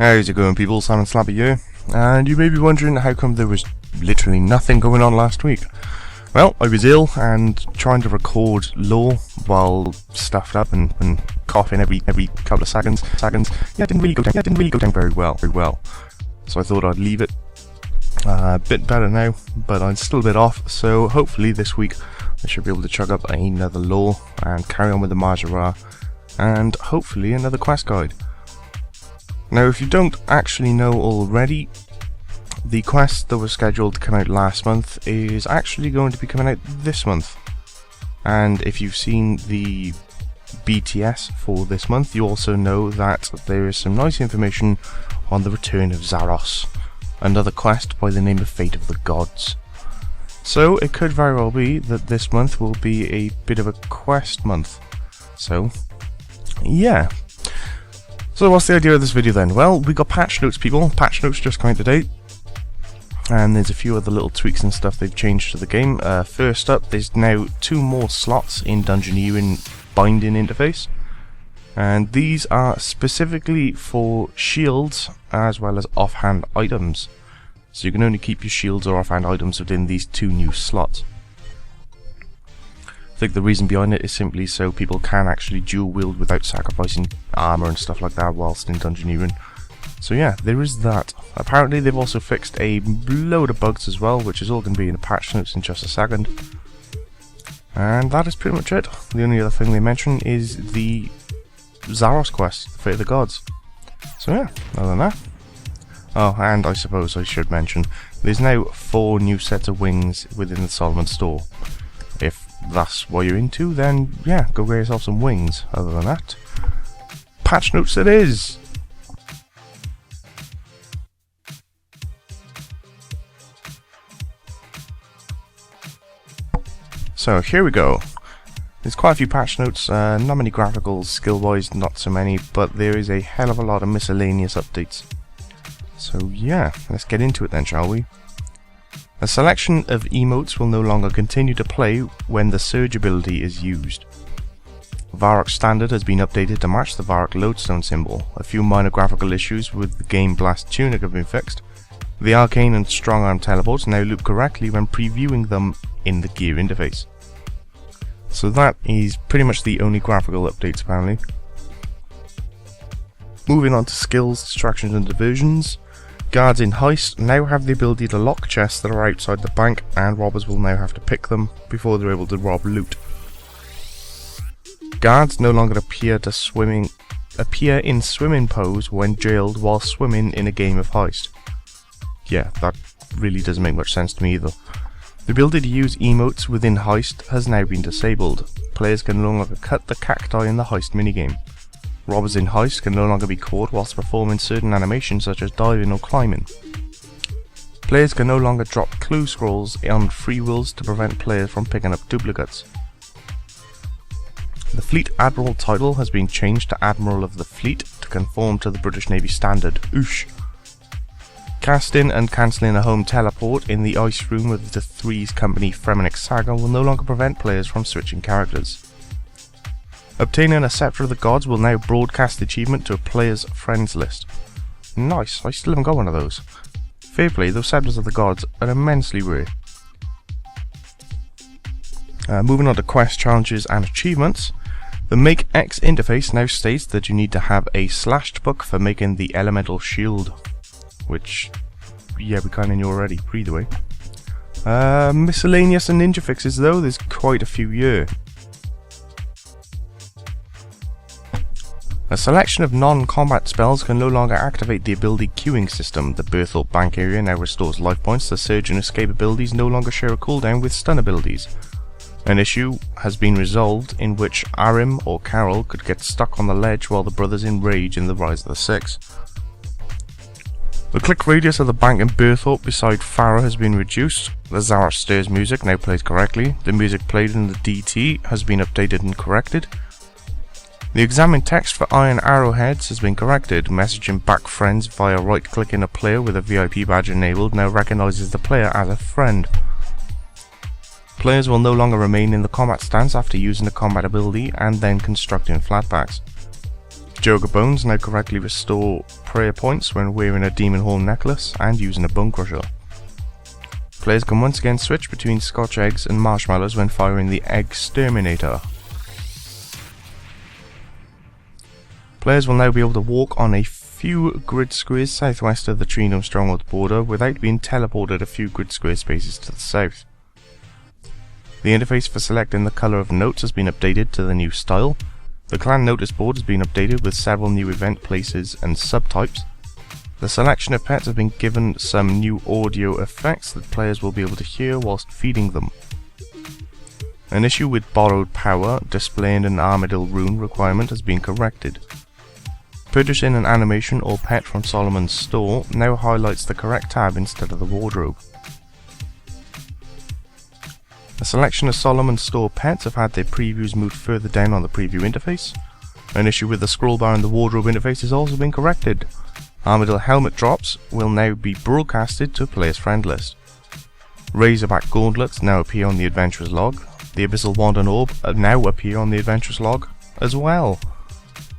How's it going, people? Simon Slappy here, and you may be wondering how come there was literally nothing going on last week. Well, I was ill and trying to record lore while stuffed up and coughing every couple of seconds. Yeah, it didn't really go down very well. So I thought I'd leave it. A bit better now, but I'm still a bit off. So hopefully this week I should be able to chug up another lore and carry on with the Majora, and hopefully another quest guide. Now, if you don't actually know already, the quest that was scheduled to come out last month is actually going to be coming out this month. And if you've seen the BTS for this month, you also know that there is some nice information on the return of Zaros, another quest by the name of Fate of the Gods. So it could very well be that this month will be a bit of a quest month. So, yeah. So what's the idea of this video then? Well, we got patch notes, people. Patch notes just came out today. And there's a few other little tweaks and stuff they've changed to the game. First up, there's now 2 more slots in Dungeoneering binding interface. And these are specifically for shields as well as offhand items. So you can only keep your shields or offhand items within these 2 new slots. I think the reason behind it is simply so people can actually dual wield without sacrificing armor and stuff like that whilst in Dungeoneering. So yeah, there is that. Apparently they've also fixed a load of bugs as well, which is all going to be in the patch notes in just a second. And that is pretty much it. The only other thing they mention is the Zaros quest, the Fate of the Gods. So yeah, other than that. Oh, and I suppose I should mention, there's now 4 new sets of wings within the Solomon store. If that's what you're into, then yeah, go get yourself some wings. Other than that, patch notes it is! So here we go. There's quite a few patch notes, not many graphicals, skill-wise not so many, but there is a hell of a lot of miscellaneous updates. So yeah, let's get into it then, shall we? A selection of emotes will no longer continue to play when the Surge ability is used. Varrock Standard has been updated to match the Varrock Lodestone symbol. A few minor graphical issues with the Game Blast Tunic have been fixed. The Arcane and Strong Arm teleports now loop correctly when previewing them in the gear interface. So that is pretty much the only graphical updates apparently. Moving on to skills, distractions and diversions. Guards in Heist now have the ability to lock chests that are outside the bank, and robbers will now have to pick them before they're able to rob loot. Guards no longer appear in swimming pose when jailed while swimming in a game of Heist. Yeah, that really doesn't make much sense to me either. The ability to use emotes within Heist has now been disabled. Players can no longer cut the cacti in the Heist minigame. Robbers in Heist can no longer be caught whilst performing certain animations such as diving or climbing. Players can no longer drop clue scrolls on free wills to prevent players from picking up duplicates. The Fleet Admiral title has been changed to Admiral of the Fleet to conform to the British Navy standard. Oosh! Casting and cancelling a home teleport in the ice room of the Threes Company Fremennik Saga will no longer prevent players from switching characters. Obtaining a Scepter of the Gods will now broadcast the achievement to a player's friends list. Nice, I still haven't got one of those. Fair play, those Scepters of the Gods are immensely rare. Moving on to quest challenges and achievements. The Make X interface now states that you need to have a slashed book for making the Elemental Shield. Which, yeah, we kinda knew already, either way. Miscellaneous and ninja fixes though, there's quite a few here. A selection of non-combat spells can no longer activate the ability queuing system. The Berthorpe Bank area now restores life points. The Surge and Escape abilities no longer share a cooldown with stun abilities. An issue has been resolved in which Arim or Carol could get stuck on the ledge while the brothers enrage in the Rise of the Six. The click radius of the bank in Berthorpe beside Farah has been reduced. The Zaros Stairs music now plays correctly. The music played in the DT has been updated and corrected. The examine text for Iron Arrowheads has been corrected. Messaging back friends via right-clicking a player with a VIP badge enabled now recognises the player as a friend. Players will no longer remain in the combat stance after using the combat ability and then constructing flatbacks. Joker bones now correctly restore prayer points when wearing a demon horn necklace and using a bone crusher. Players can once again switch between Scotch eggs and marshmallows when firing the Exterminator. Players will now be able to walk on a few grid squares southwest of the Treenham Stronghold border without being teleported a few grid square spaces to the south. The interface for selecting the colour of notes has been updated to the new style. The clan notice board has been updated with several new event places and subtypes. The selection of pets have been given some new audio effects that players will be able to hear whilst feeding them. An issue with borrowed power displaying an Armadillo rune requirement has been corrected. Purchasing an animation or pet from Solomon's store now highlights the correct tab instead of the wardrobe. A selection of Solomon's store pets have had their previews moved further down on the preview interface. An issue with the scroll bar in the wardrobe interface has also been corrected. Armadillo helmet drops will now be broadcasted to players' friend list. Razorback gauntlets now appear on the adventurer's log. The Abyssal Wand and Orb now appear on the adventurer's log as well.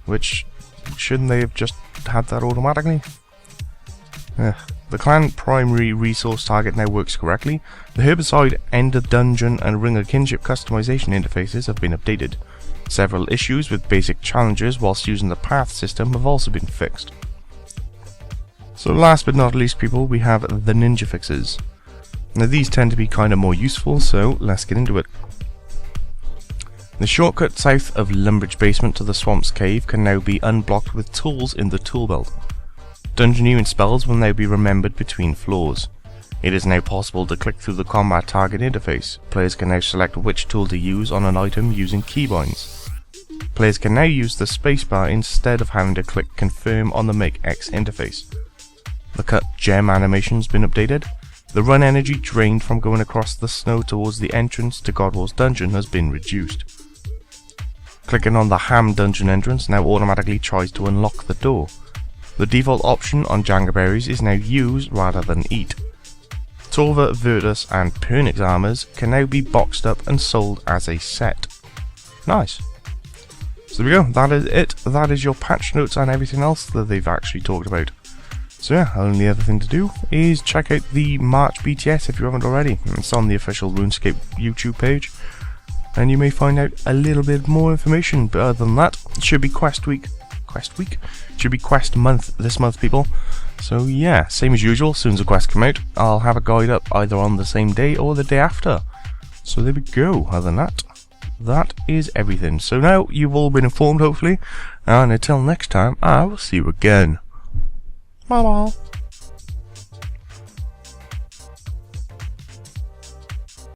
Which, shouldn't they have just had that automatically? The clan primary resource target now works correctly. The herbicide, end of dungeon and ring of kinship customization interfaces have been updated. Several issues with basic challenges whilst using the path system have also been fixed. So last but not least people, we have the ninja fixes. Now these tend to be kind of more useful, so let's get into it. The shortcut south of Lumbridge Basement to the Swamp's Cave can now be unblocked with tools in the tool belt. Dungeoneering spells will now be remembered between floors. It is now possible to click through the combat target interface. Players can now select which tool to use on an item using keybinds. Players can now use the spacebar instead of having to click confirm on the Make X interface. The cut gem animation has been updated. The run energy drained from going across the snow towards the entrance to Godwall's dungeon has been reduced. Clicking on the Ham dungeon entrance now automatically tries to unlock the door. The default option on Jangaberries is now use rather than eat. Torva, Virtus and Pernix armors can now be boxed up and sold as a set. Nice. So there we go, that is it. That is your patch notes and everything else that they've actually talked about. So yeah, the only other thing to do is check out the March BTS if you haven't already. It's on the official Runescape YouTube page, and you may find out a little bit more information. But other than that, it should be Quest Week. Should be Quest month this month, people. So yeah, same as usual, as soon as the quests come out, I'll have a guide up either on the same day or the day after. So there we go. Other than that, that is everything. So now you've all been informed, hopefully, and until next time, I will see you again. Bye bye.